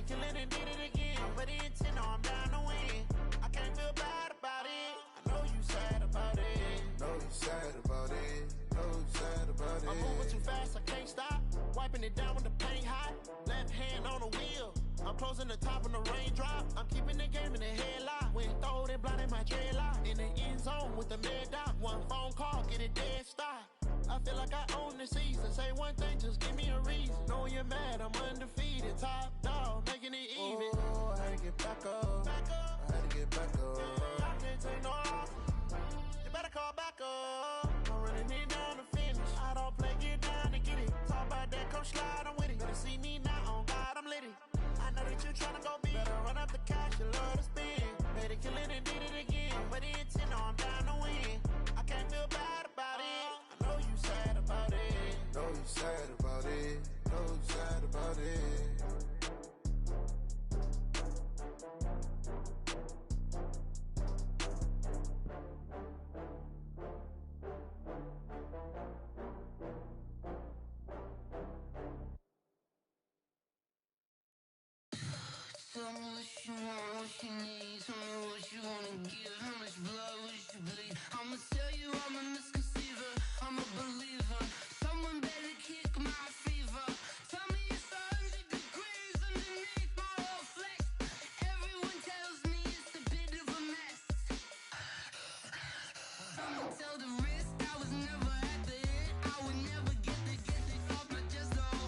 kill it and did it again. But the intent, no, I'm down to win. I can't feel bad about it. I know you sad about it. Know you sad about it. Know you sad about it. I'm moving too fast, I can't stop. Wiping it down with the paint hot. Left hand on the wheel. I'm closing the top on the raindrop. I'm keeping the game in the headlock. When throwed and blinded my dreadlock. In the end zone with the mad dot. One phone call, get it dead stop. I feel like I own the season. Say one thing, just give me a reason. Knowing you're mad, I'm undefeated. Top dog, making it even. Oh, I had to get back up. I had to get back up. I can't take no off. You better call back up. I'm running it down to finish. I don't play, get down to get it. Talk about that, come slide, I'm with it. Better see me now, on God, I'm lit it. I know that you tryna go big. Better run up the cash, you love to spend. Made it, kill it, and did it again. But the intent, no, I'm down to win. I can't feel bad about it. I know you sad about it. Know you sad about it. Know you sad about it. Tell me what you want, what you need. Tell me what you wanna give. How much blood would you bleed? I'ma tell you I'm a misconceiver. I'm a believer. Someone better kick my fever. Tell me it's 100 degrees underneath my whole flesh. Everyone tells me it's a bit of a mess. Someone tell the wrist I was never at the hit. I would never get it off my chest though.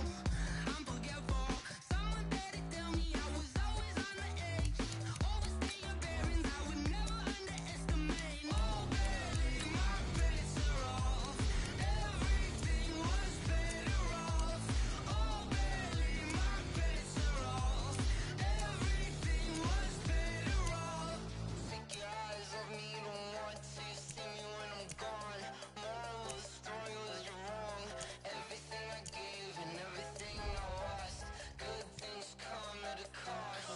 I'm forgetful. Someone better tell me I was always on the edge. Overstay your bearings, I would never underestimate. Oh baby, my bets are off. Everything was better off. Oh baby, my bets are off. Everything was better off. Take your eyes off me, you don't want to see me when I'm gone. Moral of the story was you're wrong. Everything I gave and everything I lost. Good things come at a cost.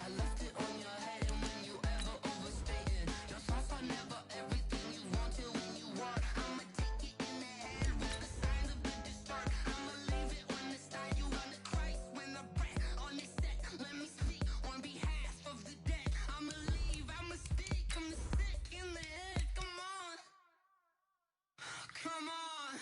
I left it on your head, and when you ever overstated, your thoughts are never everything you wanted when you want. I'ma take it in the head with the signs of the distort. I'ma leave it on the side. You on the Christ when the breath on this set. Let me speak on behalf of the dead. I'ma leave, I'ma speak. I'm the sick in the head. Come on, come on.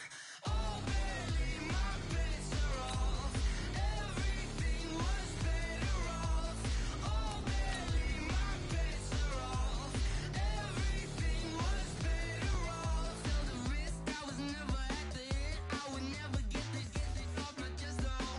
Oh baby, my bets are off. Everything was better off. Oh baby, my bets are off. Everything was better off. Tell the wrist I was never at the hit. I would never get it off my chest though.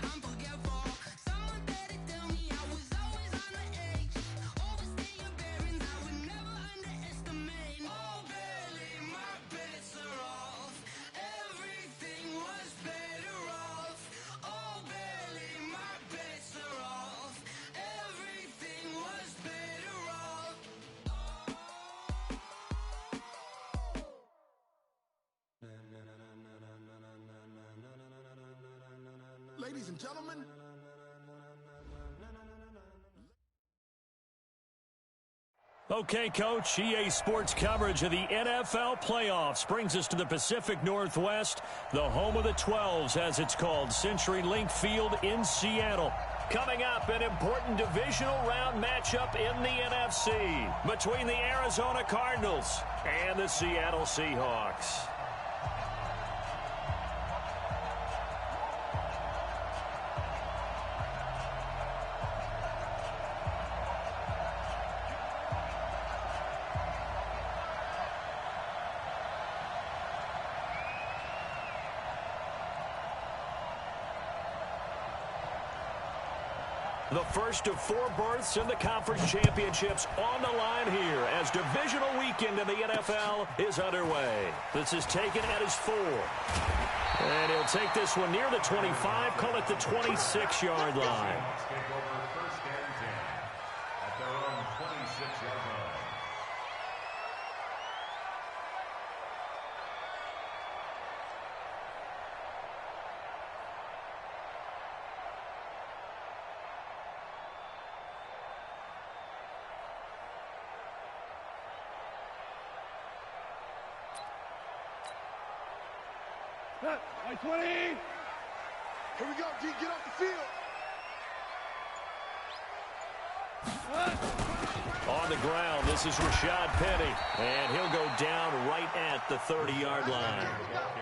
I'm forgetful. Someone better tell me I was always on the edge. Overstay your bearings, I would never underestimate. Oh baby, my bets are off. Everything was better off. Oh baby, my bets are off. Everything was better off. Ladies and gentlemen, Okay, Coach, EA Sports coverage of the NFL playoffs brings us to the Pacific Northwest, the home of the 12s, as it's called, CenturyLink Field in Seattle. Coming up, an important divisional round matchup in the NFC between the Arizona Cardinals and the Seattle Seahawks. The first of 4 berths in the conference championships on the line here as divisional weekend in the NFL is underway. This is taken at his 4. And he'll take this one near the 25, call it the 26-yard line. Take over first and 10 at their own 26-yard line. Set, 20. Here we go, D, get off the field. on the ground. This is Rashad Penny, and he'll go down right at the 30-yard line.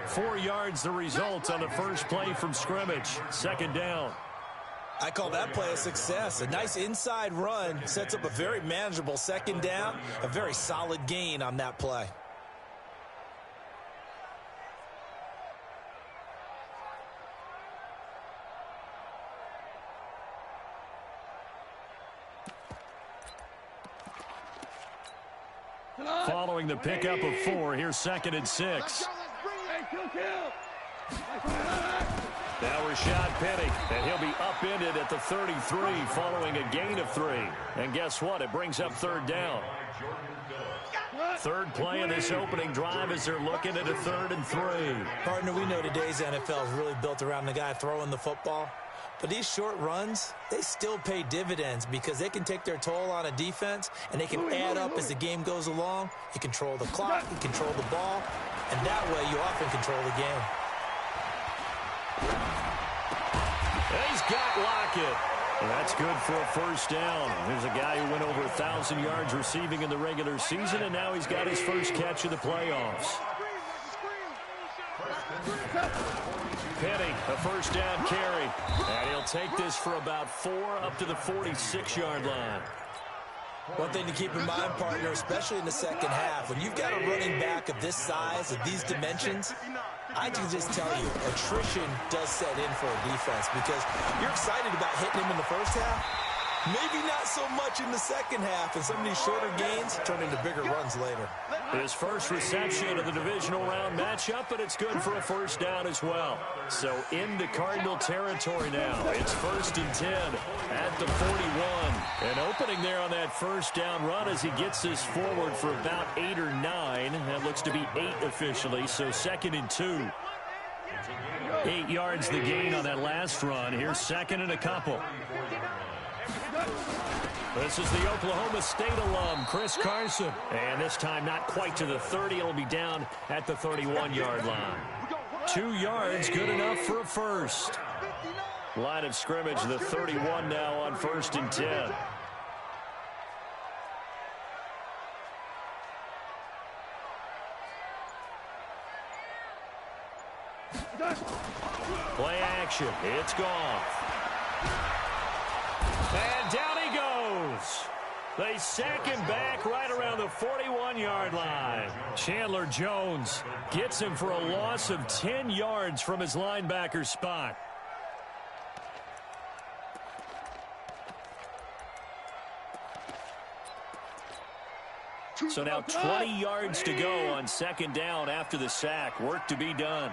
4 yards the result on the first play from scrimmage. Second down. I call that play a success. A nice inside run sets up a very manageable second down, a very solid gain on that play. Following the pickup of 4, here's 2nd and 6. Now Rashad Penny, and he'll be upended at the 33 following a gain of 3. And guess what? It brings up 3rd down. Third play in this opening drive as they're looking at a 3rd and 3. Partner, we know today's NFL is really built around the guy throwing the football. But these short runs, they still pay dividends because they can take their toll on a defense, and they can add up as the game goes along. You control the clock, you control the ball, and that way you often control the game. He's got Lockett. And that's good for a first down. There's a guy who went over 1,000 yards receiving in the regular season, and now he's got his first catch of the playoffs. Penny, a first down carry. And he'll take this for about 4 up to the 46-yard line. One thing to keep in mind, partner, especially in the second half, when you've got a running back of this size, of these dimensions, I can just tell you, attrition does set in for a defense because you're excited about hitting him in the first half. Maybe not so much in the second half, and some of these shorter gains turn into bigger runs later. His first reception of the divisional round matchup, but it's good for a first down as well. So into Cardinal territory now. It's 1st and 10 at the 41. And opening there on that first down run as he gets this forward for about 8 or 9. That looks to be 8 officially, so 2nd and 2. 8 yards the gain on that last run. Here's 2nd and a couple. This is the Oklahoma State alum, Chris Carson. And this time not quite to the 30. It'll be down at the 31-yard line. 2 yards, good enough for a first. Line of scrimmage, the 31 now on 1st and 10. Play action. It's gone. And down he goes. They sack him back right around the 41-yard line. Chandler Jones gets him for a loss of 10 yards from his linebacker spot. So now 20 yards to go on 2nd down after the sack. Work to be done.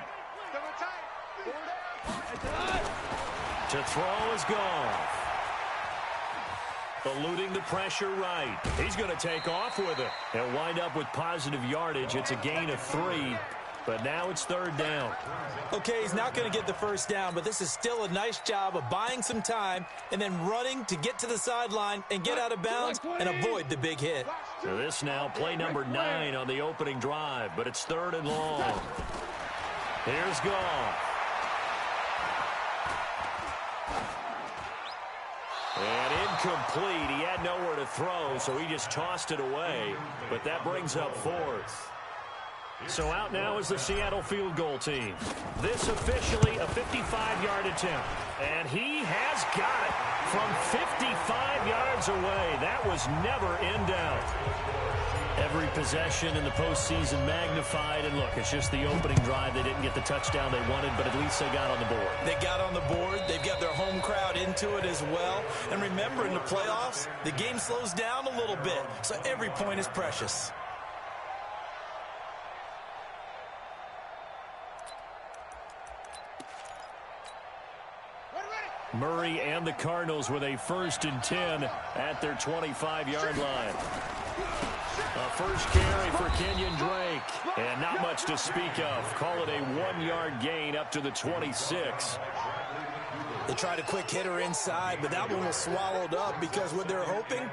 To throw is gone. Eluding the pressure right. He's going to take off with it. He'll wind up with positive yardage. It's a gain of 3, but now it's 3rd down. Okay, he's not going to get the first down, but this is still a nice job of buying some time and then running to get to the sideline and get out of bounds and avoid the big hit. So this now play number 9 on the opening drive, but it's 3rd and long. Here's Goff. And incomplete. He had nowhere to throw, so he just tossed it away. But that brings up 4th. So out now is the Seattle field goal team. This officially a 55-yard attempt. And he has got it from 55 yards away. That was never in doubt. Every possession in the postseason magnified. And look, it's just the opening drive. They didn't get the touchdown they wanted, but at least they got on the board. They got on the board. They've got their home crowd into it as well. And remember, in the playoffs, the game slows down a little bit. So every point is precious. Murray and the Cardinals with a 1st and 10 at their 25-yard line. A first carry for Kenyon Drake. And not much to speak of. Call it a 1-yard gain up to the 26. They tried a quick hitter inside, but that one was swallowed up because what they're hoping,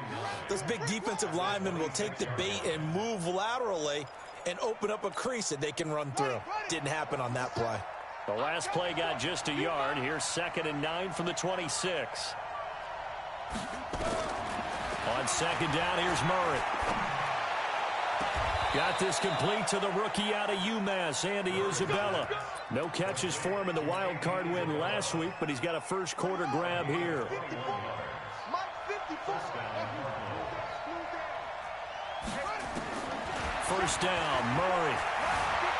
those big defensive linemen will take the bait and move laterally and open up a crease that they can run through. Didn't happen on that play. The last play got just a yard. Here's 2nd and 9 from the 26. On second down, here's Murray. Got this complete to the rookie out of UMass, Andy Isabella. No catches for him in the wild card win last week, but he's got a first quarter grab here. First down, Murray.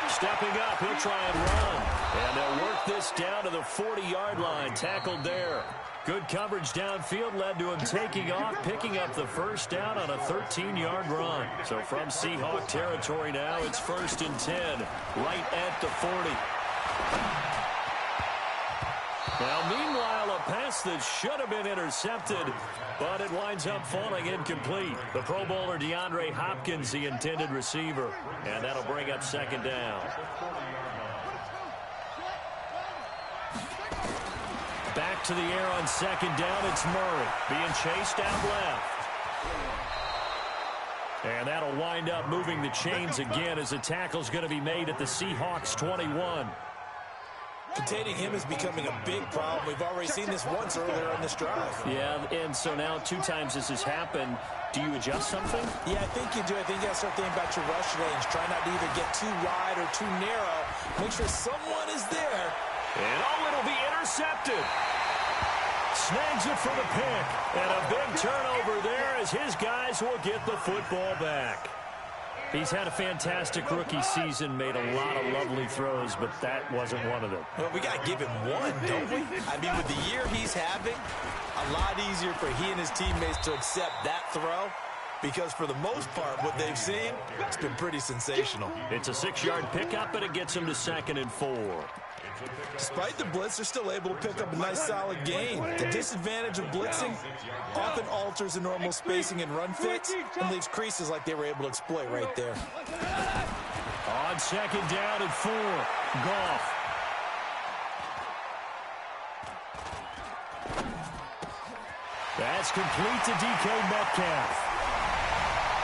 Stepping up, he'll try and run. And they'll work this down to the 40-yard line, tackled there. Good coverage downfield led to him taking off, picking up the first down on a 13-yard run. So from Seahawk territory now, it's 1st and 10, right at the 40. Now, meanwhile, a pass that should have been intercepted, but it winds up falling incomplete. The Pro Bowler DeAndre Hopkins, the intended receiver, and that'll bring up second down. Back to the air on second down, it's Murray being chased out left. And that'll wind up moving the chains again as the tackle's going to be made at the Seahawks 21. Containing him is becoming a big problem. We've already seen this once earlier on this drive. Yeah, and so now 2 times this has happened. Do you adjust something? Yeah, I think you do. I think you got to start thinking about your rush lanes. Try not to either get too wide or too narrow. Make sure someone is there. And it'll be intercepted. Snags it for the pick. And a big turnover there as his guys will get the football back. He's had a fantastic rookie season, made a lot of lovely throws, but that wasn't one of them. Well, we got to give him one, don't we? I mean, with the year he's having, a lot easier for he and his teammates to accept that throw, because for the most part, what they've seen, it's been pretty sensational. It's a 6-yard pickup, and it gets him to 2nd and 4. Despite the blitz, they're still able to pick up a nice solid gain. The disadvantage of blitzing often alters the normal spacing and run fits and leaves creases like they were able to exploit right there. On second down and 4, Goff. That's complete to DK Metcalf.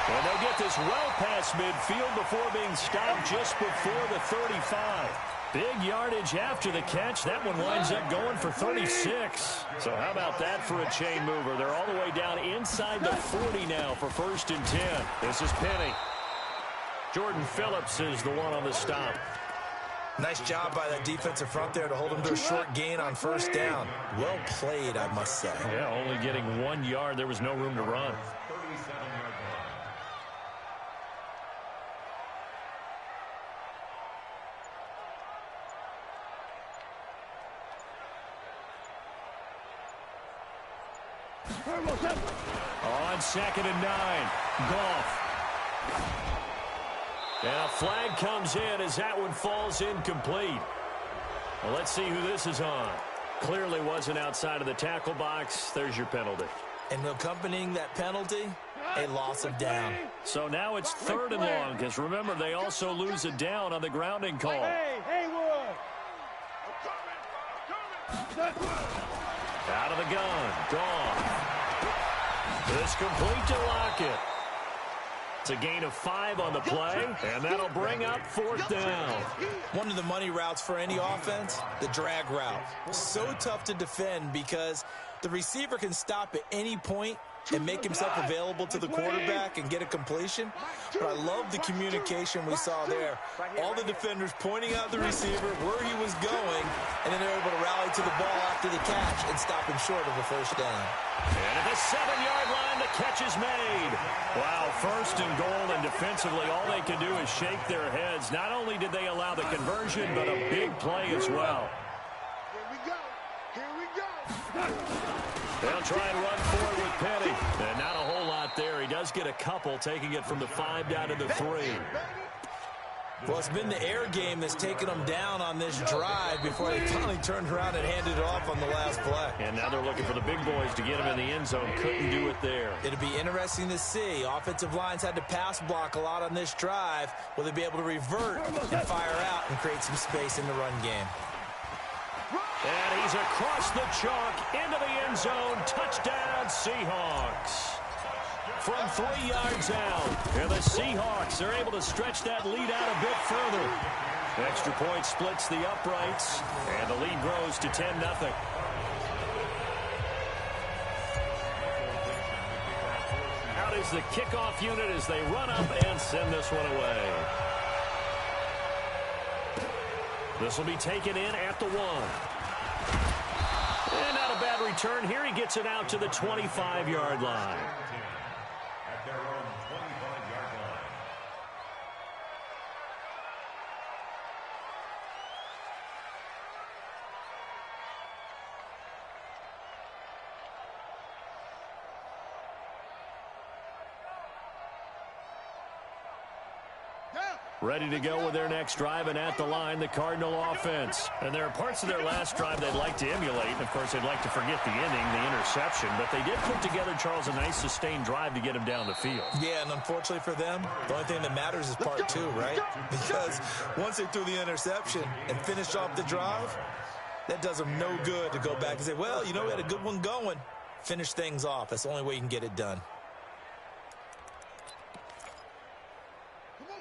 And they'll get this well past midfield before being stopped just before the 35. Big yardage after the catch. That one winds up going for 36. So how about that for a chain mover? They're all the way down inside the 40 now for 1st and 10. This is Penny. Jordan Phillips is the one on the stop. Nice job by that defensive front there to hold him to a short gain on 1st down. Well played, I must say. Yeah, only getting 1 yard. There was no room to run. On 2nd and 9, Goff. And a flag comes in as that one falls incomplete. Well, let's see who this is on. Clearly wasn't outside of the tackle box. There's your penalty. And accompanying that penalty, a loss of down. So now it's 3rd and long, because remember, they also lose a down on the grounding call. Out of the gun, Goff. This complete to Lockett. It's a gain of 5 on the play, and that'll bring up 4th down. One of the money routes for any offense, the drag route. So tough to defend because the receiver can stop at any point and make himself available to the quarterback and get a completion. But I love the communication we saw there. All the defenders pointing out the receiver, where he was going, and then they're able to rally to the ball after the catch and stop him short of a 1st down. And at the 7-yard line, the catch is made. Wow, 1st and goal, and defensively, all they can do is shake their heads. Not only did they allow the conversion, but a big play as well. Here we go. They'll try and run forward with Penny. And not a whole lot there. He does get a couple, taking it from the 5 down to the 3. Well, it's been the air game that's taken them down on this drive before they finally turned around and handed it off on the last play. And now they're looking for the big boys to get him in the end zone. Couldn't do it there. It'll be interesting to see. Offensive lines had to pass block a lot on this drive. Will they be able to revert and fire out and create some space in the run game? And he's across the chalk into the end zone. Touchdown, Seahawks. From 3 yards out. And the Seahawks are able to stretch that lead out a bit further. Extra point splits the uprights. And the lead grows to 10-0. is the kickoff unit as they run up and send this one away. This will be taken in at the 1. And not a bad return here. He gets it out to the 25-yard line. At their own 25-yard line. Ready to go with their next drive, and at the line, the Cardinal offense. And there are parts of their last drive they'd like to emulate. And, of course, they'd like to forget the ending, the interception. But they did put together, Charles, a nice sustained drive to get him down the field. Yeah, and unfortunately for them, the only thing that matters is part 2, right? Because once they threw the interception and finished off the drive, that does them no good to go back and say, well, you know, we had a good one going. Finish things off. That's the only way you can get it done.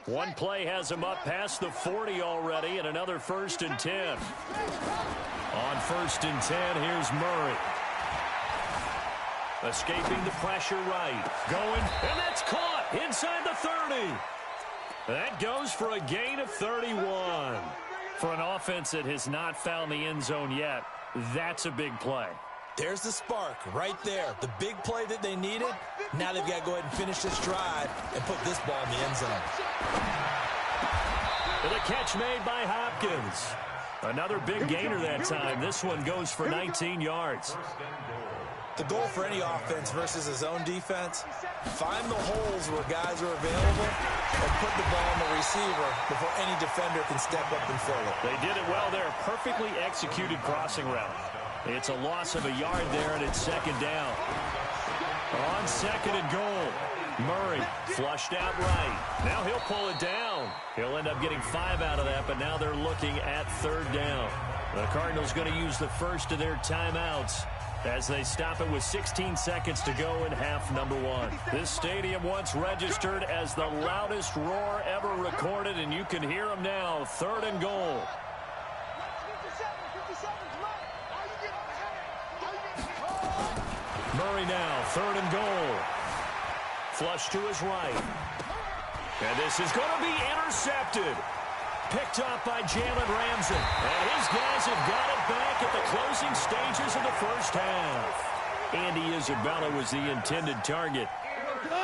One play has him up past the 40 already, and another 1st and 10. On 1st and 10, here's Murray. Escaping the pressure right. Going, and that's caught inside the 30. That goes for a gain of 31. For an offense that has not found the end zone yet, that's a big play. There's the spark right there. The big play that they needed. Now they've got to go ahead and finish this drive and put this ball in the end zone. And a catch made by Hopkins. Another big gainer that time. This one goes for 19 yards. The goal for any offense versus a zone defense, find the holes where guys are available and put the ball on the receiver before any defender can step up and fill it. They did it well there. Perfectly executed crossing route. It's a loss of a yard there, and it's 2nd down. On 2nd and goal, Murray flushed out right. Now he'll pull it down. He'll end up getting 5 out of that, but now they're looking at 3rd down. The Cardinals going to use the first of their timeouts as they stop it with 16 seconds to go in half number 1. This stadium once registered as the loudest roar ever recorded, and you can hear them now. 3rd and goal. Murray now, 3rd and goal. Flush to his right. And this is going to be intercepted. Picked up by Jalen Ramsey. And his guys have got it back at the closing stages of the first half. Andy Isabella was the intended target.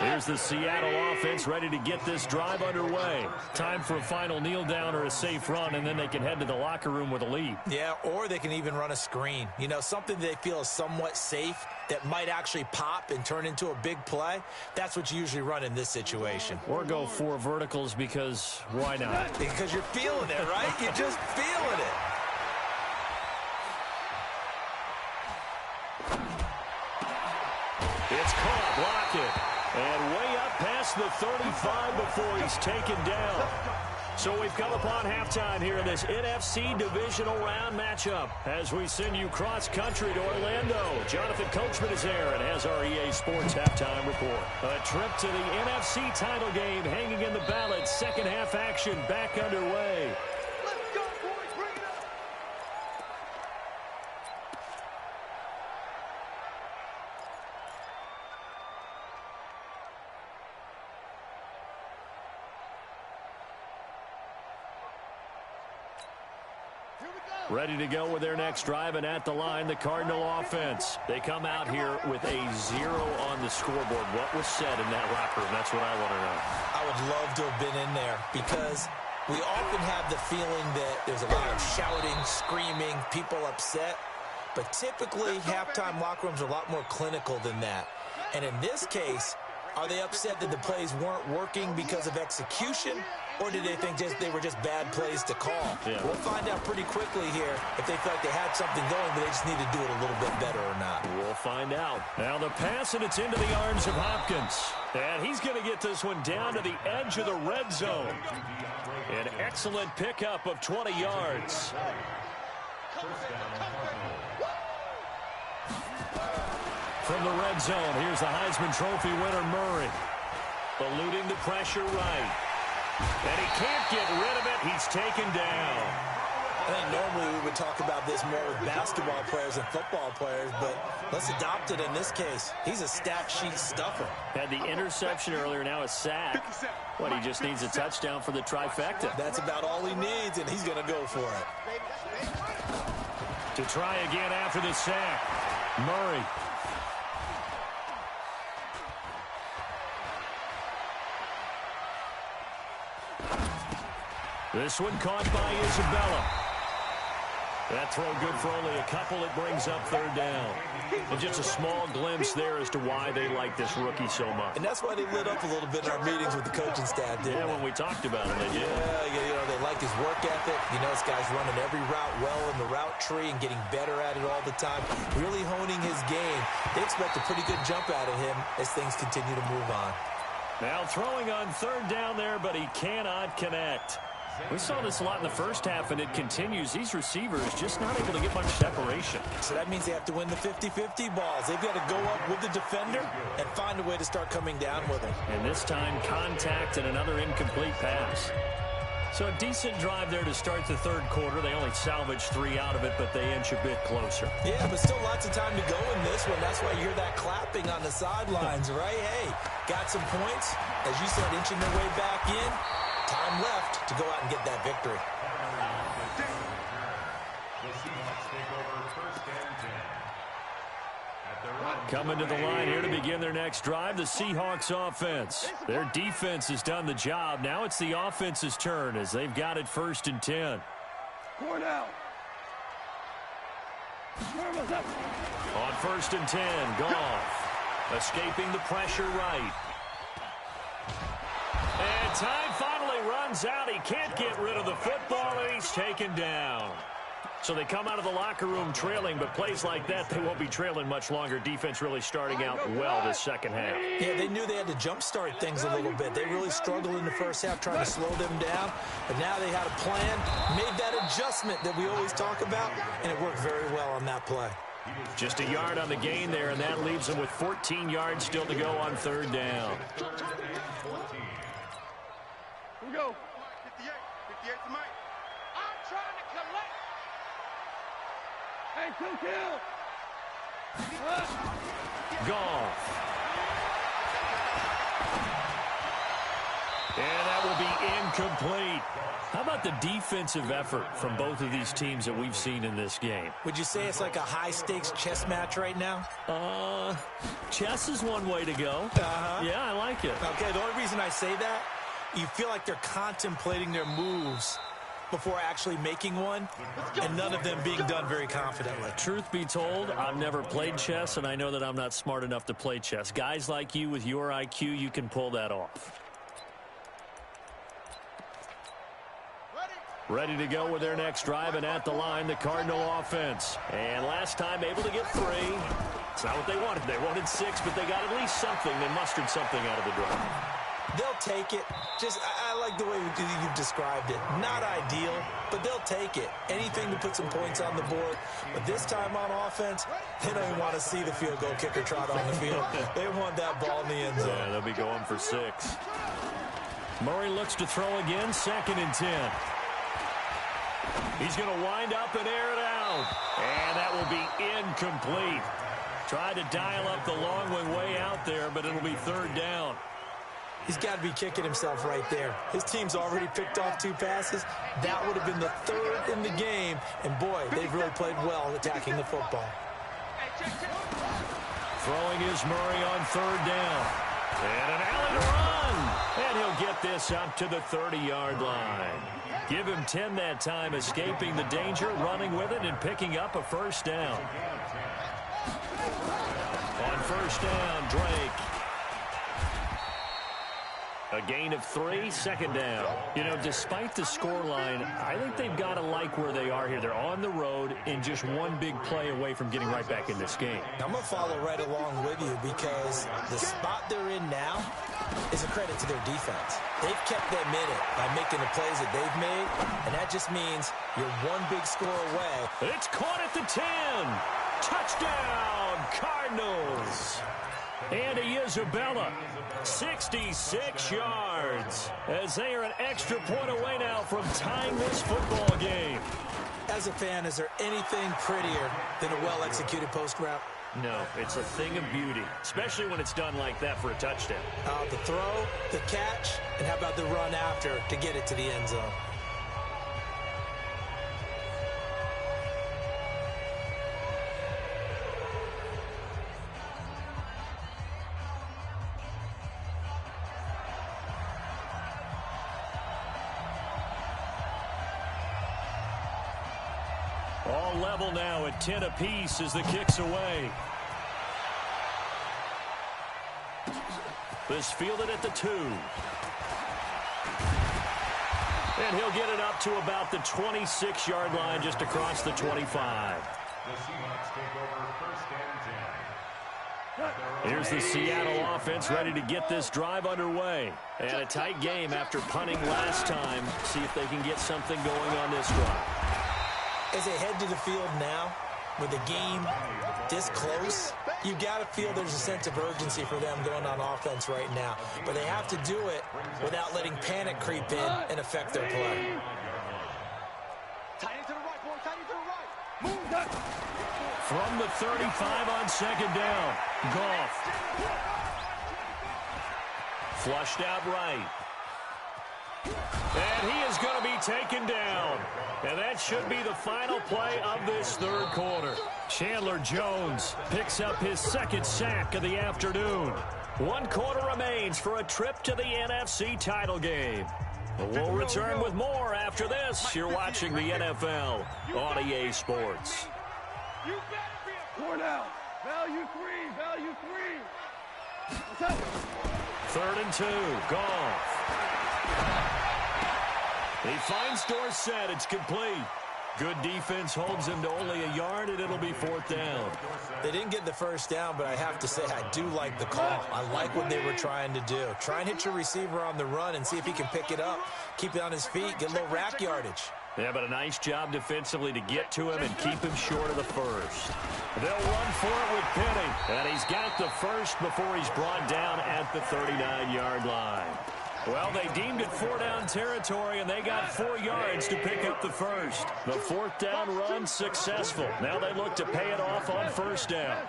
Here's the Seattle offense ready to get this drive underway. Time for a final kneel down or a safe run, and then they can head to the locker room with a lead. Yeah, or they can even run a screen. You know, something they feel is somewhat safe that might actually pop and turn into a big play. That's what you usually run in this situation. Or go 4 verticals because why not? Because you're feeling it, right? You're just feeling it. It's caught, block it. And way up past the 35 before he's taken down. So we've come upon halftime here in this NFC Divisional Round matchup as we send you cross-country to Orlando. Jonathan Coachman is there and has our EA Sports halftime report. A trip to the NFC title game hanging in the balance. Second half action back underway. Let's go, boys. Bring it up. Ready to go with their next drive, and at the line, the Cardinal offense. They come out here with a 0 on the scoreboard. What was said in that locker room? That's what I want to know. I would love to have been in there because we often have the feeling that there's a lot of shouting, screaming, people upset. But typically, halftime locker rooms are a lot more clinical than that. And in this case, are they upset that the plays weren't working because of execution? Or did they think they were just bad plays to call? Yeah. We'll find out pretty quickly here if they feel like they had something going, but they just need to do it a little bit better or not. We'll find out. Now the pass, and it's into the arms of Hopkins. And he's going to get this one down to the edge of the red zone. An excellent pickup of 20 yards. From the red zone, here's the Heisman Trophy winner, Murray. Eluding the pressure right. And he can't get rid of it. He's taken down. I think normally we would talk about this more with basketball players and football players, but let's adopt it in this case. He's a stat sheet stuffer. Had the interception earlier, now a sack. What, he just needs a touchdown for the trifecta. That's about all he needs, and he's going to go for it. To try again after the sack, Murray. This one caught by Isabella. That throw good for only a couple. It brings up third down. And just a small glimpse there as to why they like this rookie so much. And that's why they lit up a little bit in our meetings with the coaching staff, didn't they? When we talked about him, they did. Yeah, they like his work ethic. This guy's running every route well in the route tree and getting better at it all the time, really honing his game. They expect a pretty good jump out of him as things continue to move on. Now throwing on third down there, but he cannot connect. We saw this a lot in the first half, and it continues. These receivers just not able to get much separation. So that means they have to win the 50-50 balls. They've got to go up with the defender and find a way to start coming down with him. And this time, contact and another incomplete pass. So a decent drive there to start the third quarter. They only salvaged 3 out of it, but they inch a bit closer. Yeah, but still lots of time to go in this one. That's why you hear that clapping on the sidelines, right? Hey, got some points. As you said, inching their way back in. Time left to go out and get that victory. Coming to the line here to begin their next drive, the Seahawks offense. Their defense has done the job. Now it's the offense's turn as they've got it 1st and 10. Cornell. On 1st and 10, Goff escaping the pressure right. And time finally runs out. He can't get rid of the football, and he's taken down. So they come out of the locker room trailing, but plays like that, they won't be trailing much longer. Defense really starting out well this second half. Yeah, they knew they had to jumpstart things a little bit. They really struggled in the first half trying to slow them down, but now they had a plan, made that adjustment that we always talk about, and it worked very well on that play. Just a yard on the gain there, and that leaves them with 14 yards still to go on third down. Here we go. 58 to Mike. I'm trying to collect. Hey, 2 kill. Goff. And that will be incomplete. How about the defensive effort from both of these teams that we've seen in this game? Would you say it's like a high-stakes chess match right now? Chess is one way to go. Yeah, I like it. Okay, the only reason I say that, you feel like they're contemplating their moves before actually making one, and none of them being done very confidently. Truth be told, I've never played chess, and I know that I'm not smart enough to play chess. Guys like you with your IQ, you can pull that off. Ready to go with their next drive, and at the line, the Cardinal offense. And last time, able to get 3. It's not what they wanted. They wanted 6, but they got at least something. They mustered something out of the drive. They'll take it. I like the way you described it. Not ideal, but they'll take it. Anything to put some points on the board. But this time on offense, they don't even want to see the field goal kicker trot on the field. They want that ball in the end zone. Yeah, they'll be going for 6. Murray looks to throw again, 2nd and 10. He's going to wind up and air it out. And that will be incomplete. Tried to dial up the long one way out there, but it'll be 3rd down. He's got to be kicking himself right there. His team's already picked off 2 passes. That would have been the 3rd in the game. And, boy, they've really played well attacking the football. Throwing is Murray on 3rd down. And an alley to run. And he'll get this up to the 30-yard line. Give him 10 that time, escaping the danger, running with it, and picking up a 1st down. On 1st down, Drake. A gain of 3, 2nd down. You know, despite the scoreline, I think they've got to like where they are here. They're on the road and just one big play away from getting right back in this game. I'm going to follow right along with you because the spot they're in now is a credit to their defense. They've kept them in it by making the plays that they've made, and that just means you're one big score away. It's caught at the 10. Touchdown, Cardinals. Andy Isabella, 66 yards, as they are an extra point away now from tying this football game. As a fan, is there anything prettier than a well-executed post route? No, it's a thing of beauty, especially when it's done like that for a touchdown. The throw, the catch, and how about the run after to get it to the end zone? All level now at 10 apiece as the kick's away. This fielded at the 2. And he'll get it up to about the 26-yard line, just across the 25. The Seahawks take over first and 10. Here's the Seattle offense ready to get this drive underway. And a tight game after punting last time. See if they can get something going on this drive. As they head to the field now, with the game this close, you got to feel there's a sense of urgency for them going on offense right now. But they have to do it without letting panic creep in and affect their play. Tight end to the right, boy. Tight end to the right. Move that. From the 35 on second down, Goff. Flushed out right. And he is going to be taken down. And that should be the final play of this third quarter. Chandler Jones picks up his second sack of the afternoon. 1 quarter remains for a trip to the NFC title game. We'll return with more after this. You're watching the NFL on EA Sports. You better be a 4 down. Value 3. Value 3. What's up? 3rd and 2. Goff. He finds Dorsett. It's complete. Good defense holds him to only a yard, and it'll be 4th down. They didn't get the first down, but I have to say I do like the call. I like what they were trying to do. Try and hit your receiver on the run and see if he can pick it up, keep it on his feet, get a little rack yardage. Yeah, but a nice job defensively to get to him and keep him short of the first. They'll run for it with Penny, and he's got the first before he's brought down at the 39-yard line. Well, they deemed it 4-down territory, and they got 4 yards to pick up the first. The 4th down run successful. Now they look to pay it off on 1st down.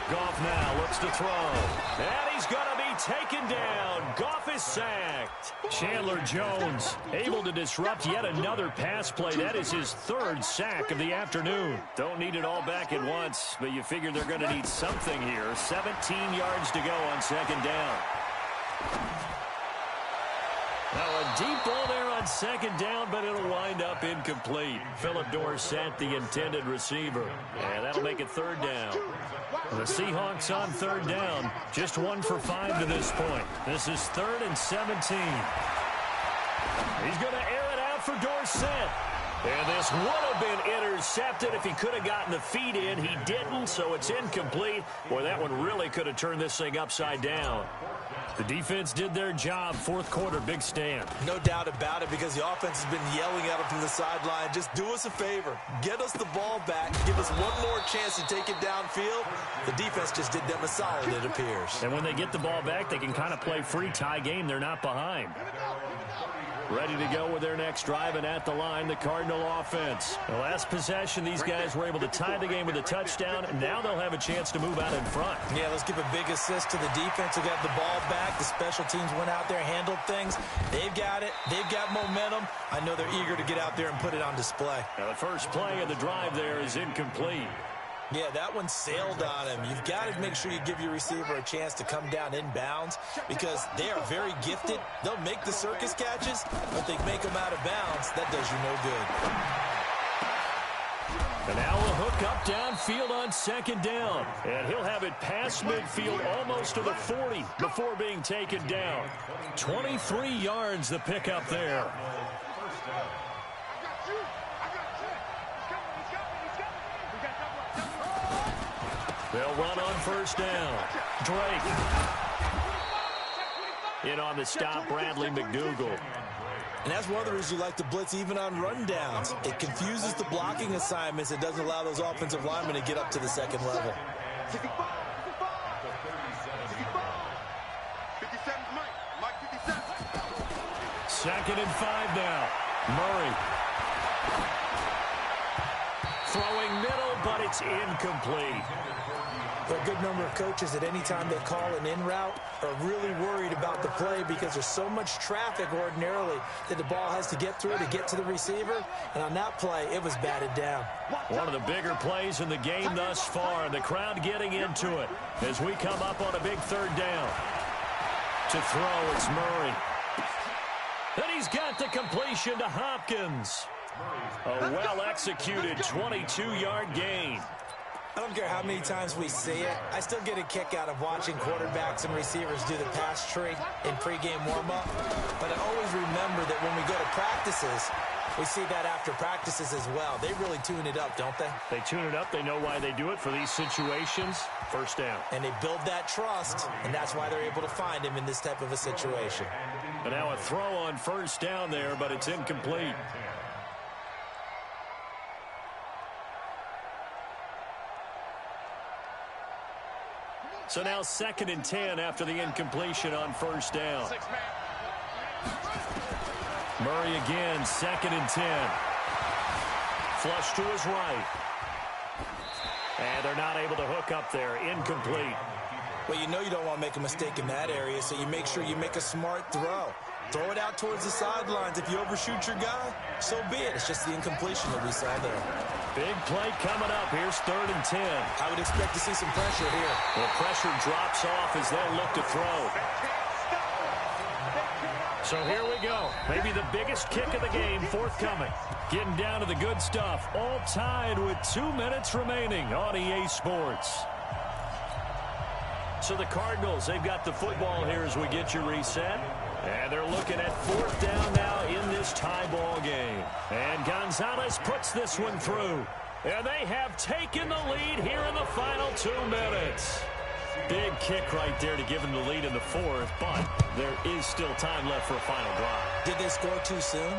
Goff now looks to throw. And he's going to be taken down. Goff is sacked. Chandler Jones able to disrupt yet another pass play. That is his 3rd sack of the afternoon. Don't need it all back at once, but you figure they're going to need something here. 17 yards to go on 2nd down. Now a deep ball there on 2nd down, but it'll wind up incomplete. Philip Dorsett, the intended receiver. And that'll make it 3rd down. The Seahawks on 3rd down, just 1 for 5 to this point. This is 3rd and 17. He's going to air it out for Dorsett. And this would have been intercepted if he could have gotten the feet in. He didn't, so it's incomplete. Boy, that one really could have turned this thing upside down. The defense did their job. 4th quarter, big stand. No doubt about it, because the offense has been yelling at him from the sideline. Just do us a favor. Get us the ball back. Give us one more chance to take it downfield. The defense just did them a solid, it appears. And when they get the ball back, they can kind of play free tie game. They're not behind. Ready to go with their next drive, and at the line, the Cardinal offense. The last possession, these guys were able to tie the game with a touchdown, and now they'll have a chance to move out in front. Yeah, let's give a big assist to the defense who got the ball back. The special teams went out there, handled things. They've got it. They've got momentum. I know they're eager to get out there and put it on display. Now, the first play of the drive there is incomplete. Yeah, that one sailed on him. You've got to make sure you give your receiver a chance to come down inbounds, because they are very gifted. They'll make the circus catches, but they make them out of bounds. That does you no good. And now a hook up downfield on 2nd down. And he'll have it past midfield almost to the 40 before being taken down. 23 yards the pickup there. They'll run on 1st down. Drake. In on the stop, Bradley McDougal. And that's one of the reasons you like to blitz even on rundowns. It confuses the blocking assignments. It doesn't allow those offensive linemen to get up to the 2nd level. 57, Mike 57. 2nd and 5 now. Murray throwing middle, but it's incomplete. A good number of coaches at any time they call an in route are really worried about the play because there's so much traffic ordinarily that the ball has to get through to get to the receiver. And on that play, it was batted down. One of the bigger plays in the game thus far. The crowd getting into it as we come up on a big third down. To throw, it's Murray. And he's got the completion to Hopkins. A well-executed 22-yard gain. I don't care how many times we see it. I still get a kick out of watching quarterbacks and receivers do the pass tree in pregame warm-up. But I always remember that when we go to practices, we see that after practices as well. They really tune it up, don't they? They tune it up. They know why they do it for these situations. First down. And they build that trust, and that's why they're able to find him in this type of a situation. And now a throw on first down there, but it's incomplete. So now 2nd and 10 after the incompletion on first down. Murray again, 2nd and 10. Flush to his right. And they're not able to hook up there. Incomplete. Well, you know you don't want to make a mistake in that area, so you make sure you make a smart throw. Throw it out towards the sidelines. If you overshoot your guy, so be it. It's just the incompletion that we saw there. Big play coming up. Here's 3rd and 10. I would expect to see some pressure here. The pressure drops off as they'll look to throw. So here we go. Maybe the biggest kick of the game forthcoming. Getting down to the good stuff. All tied with 2 minutes remaining on EA Sports. So the Cardinals, they've got the football here as we get you reset. And they're looking at 4th down now in this tie ball game. And Gonzalez puts this one through. And they have taken the lead here in the final 2 minutes. Big kick right there to give them the lead in the 4th, but there is still time left for a final drive. Did they score too soon?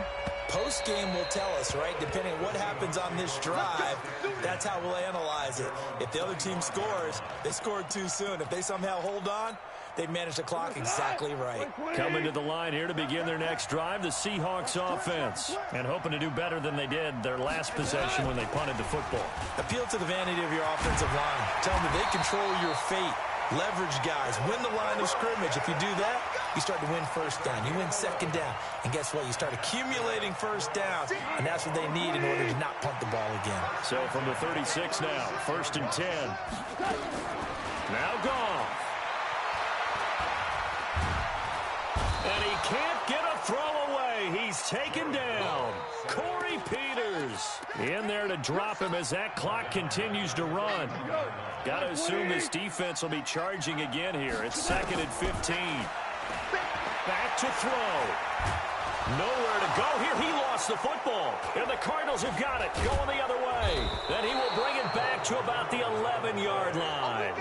Post-game will tell us, right? Depending on what happens on this drive, that's how we'll analyze it. If the other team scores, they scored too soon. If they somehow hold on, they managed the clock exactly right. Coming to the line here to begin their next drive, the Seahawks offense. And hoping to do better than they did their last possession when they punted the football. Appeal to the vanity of your offensive line. Tell them that they control your fate. Leverage guys. Win the line of scrimmage. If you do that, you start to win first down. You win 2nd down. And guess what? You start accumulating first downs. And that's what they need in order to not punt the ball again. So from the 36 now, 1st and 10. Now gone. And he can't get a throw away. He's taken down. Corey Peters in there to drop him as that clock continues to run. Got to assume this defense will be charging again here. It's 2nd and 15. Back to throw. Nowhere to go here. He lost the football. And the Cardinals have got it going the other way. And he will bring it back to about the 11-yard line.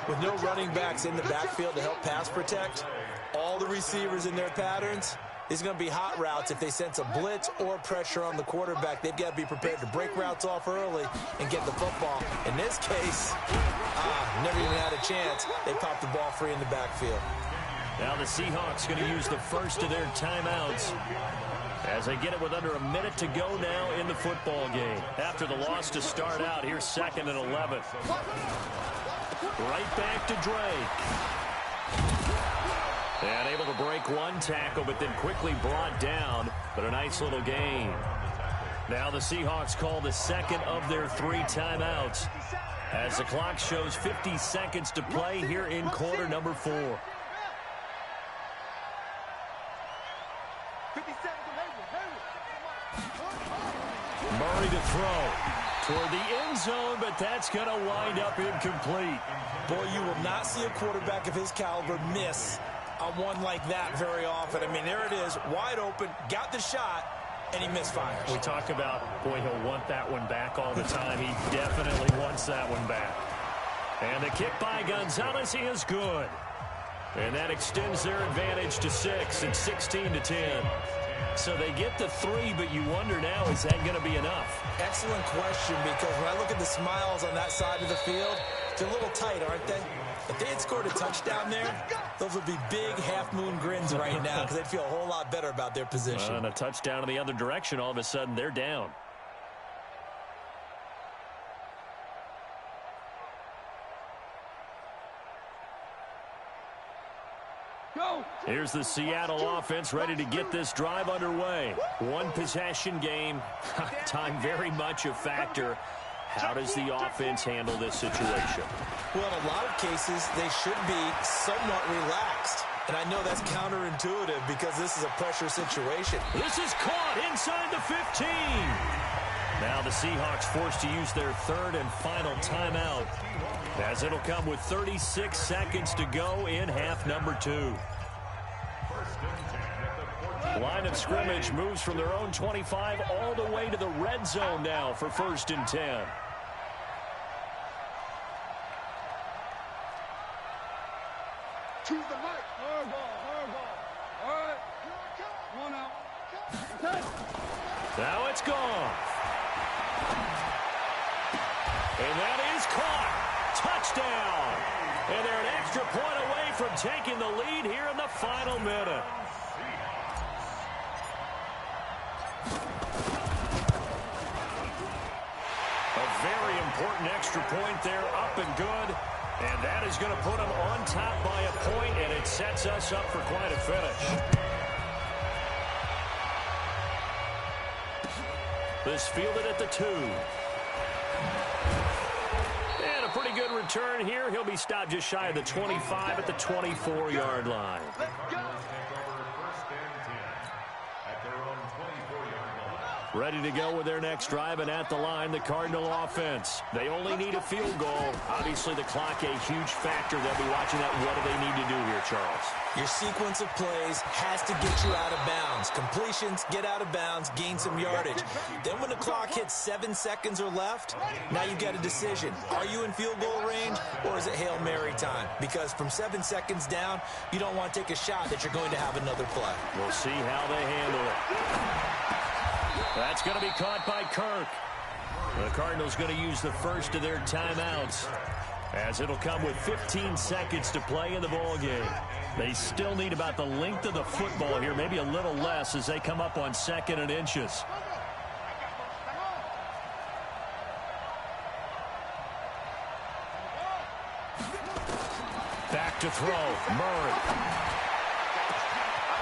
With no running backs in the backfield to help pass protect, all the receivers in their patterns, these are going to be hot routes. If they sense a blitz or pressure on the quarterback, they've got to be prepared to break routes off early and get the football. In this case, never even had a chance. They popped the ball free in the backfield. Now the Seahawks going to use the first of their timeouts as they get it with under a minute to go now in the football game. After the loss to start out, here's 2nd and 11. Right back to Drake. And able to break one tackle, but then quickly brought down. But a nice little gain. Now the Seahawks call the 2nd of their 3 timeouts as the clock shows 50 seconds to play here in quarter number 4. Murray to throw toward the end zone, but that's going to wind up incomplete. Boy, you will not see a quarterback of his caliber miss on one like that very often. I mean, there it is, wide open, got the shot, and he misfires. We talk about, boy, he'll want that one back all the time. He definitely wants that one back. And the kick by Gonzalez is good. And that extends their advantage to 6 and 16 to 10. So they get the 3, but you wonder now, is that going to be enough? Excellent question, because when I look at the smiles on that side of the field, they're a little tight, aren't they? If they had scored a touchdown there, those would be big half-moon grins right now because they'd feel a whole lot better about their position. And a touchdown in the other direction, all of a sudden they're down. Go. Here's the Seattle offense ready to get this drive underway. One possession game. Time very much a factor. How does the offense handle this situation? Well, in a lot of cases, they should be somewhat relaxed. And I know that's counterintuitive because this is a pressure situation. This is caught inside the 15. Now the Seahawks forced to use their third and final timeout, as it'll come with 36 seconds to go in half number 2. Line of scrimmage moves from their own 25 all the way to the red zone now for 1st and 10. Choose the light. Hard ball. All right. One out. Now it's gone. And that is caught. Touchdown. And they're an extra point away from taking the lead here in the final minute. A very important extra point there, up and good. And that is going to put them on top by a point, and it sets us up for quite a finish. This fielded at the 2. And a pretty good return here. He'll be stopped just shy of the 25 at the 24-yard line. Let's go. First and 10 at their own 24-yard line. Ready to go with their next drive, and at the line, the Cardinal offense. They only need a field goal. Obviously, the clock a huge factor. They'll be watching that. What do they need to do here, Charles? Your sequence of plays has to get you out of bounds. Completions, get out of bounds, gain some yardage. Then when the clock hits 7 seconds or left, now you've got a decision. Are you in field goal range, or is it Hail Mary time? Because from 7 seconds down, you don't want to take a shot that you're going to have another play. We'll see how they handle it. That's going to be caught by Kirk. The Cardinals going to use the first of their timeouts, as it'll come with 15 seconds to play in the ball game. They still need about the length of the football here, maybe a little less, as they come up on 2nd and inches. Back to throw, Murray.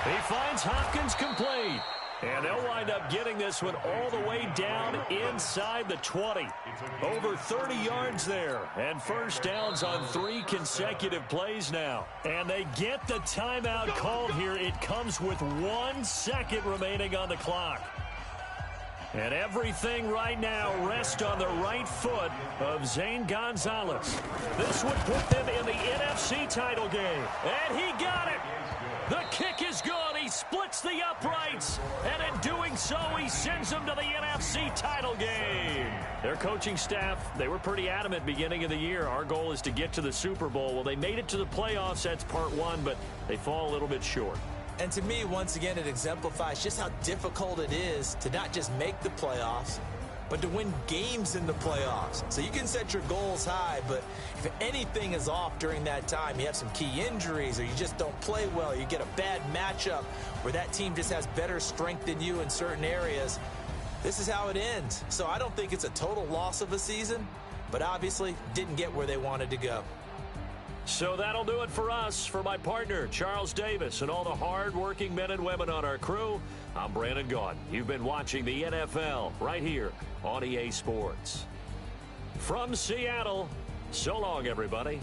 He finds Hopkins complete. And they'll wind up getting this one all the way down inside the 20. Over 30 yards there. And first downs on 3 consecutive plays now. And they get the timeout called here. It comes with 1 second remaining on the clock. And everything right now rests on the right foot of Zane Gonzalez. This would put them in the NFC title game. And he got it. The kick is good. He splits the uprights. And in doing so, he sends them to the NFC title game. Their coaching staff, they were pretty adamant beginning of the year. Our goal is to get to the Super Bowl. Well, they made it to the playoffs. That's part 1, but they fall a little bit short. And to me, once again, it exemplifies just how difficult it is to not just make the playoffs, but to win games in the playoffs. So you can set your goals high, but if anything is off during that time, you have some key injuries or you just don't play well, you get a bad matchup where that team just has better strength than you in certain areas, this is how it ends. So I don't think it's a total loss of a season, but obviously didn't get where they wanted to go. So that'll do it for us. For my partner, Charles Davis, and all the hard-working men and women on our crew, I'm Brandon Gaudin. You've been watching the NFL right here on EA Sports. From Seattle, so long, everybody.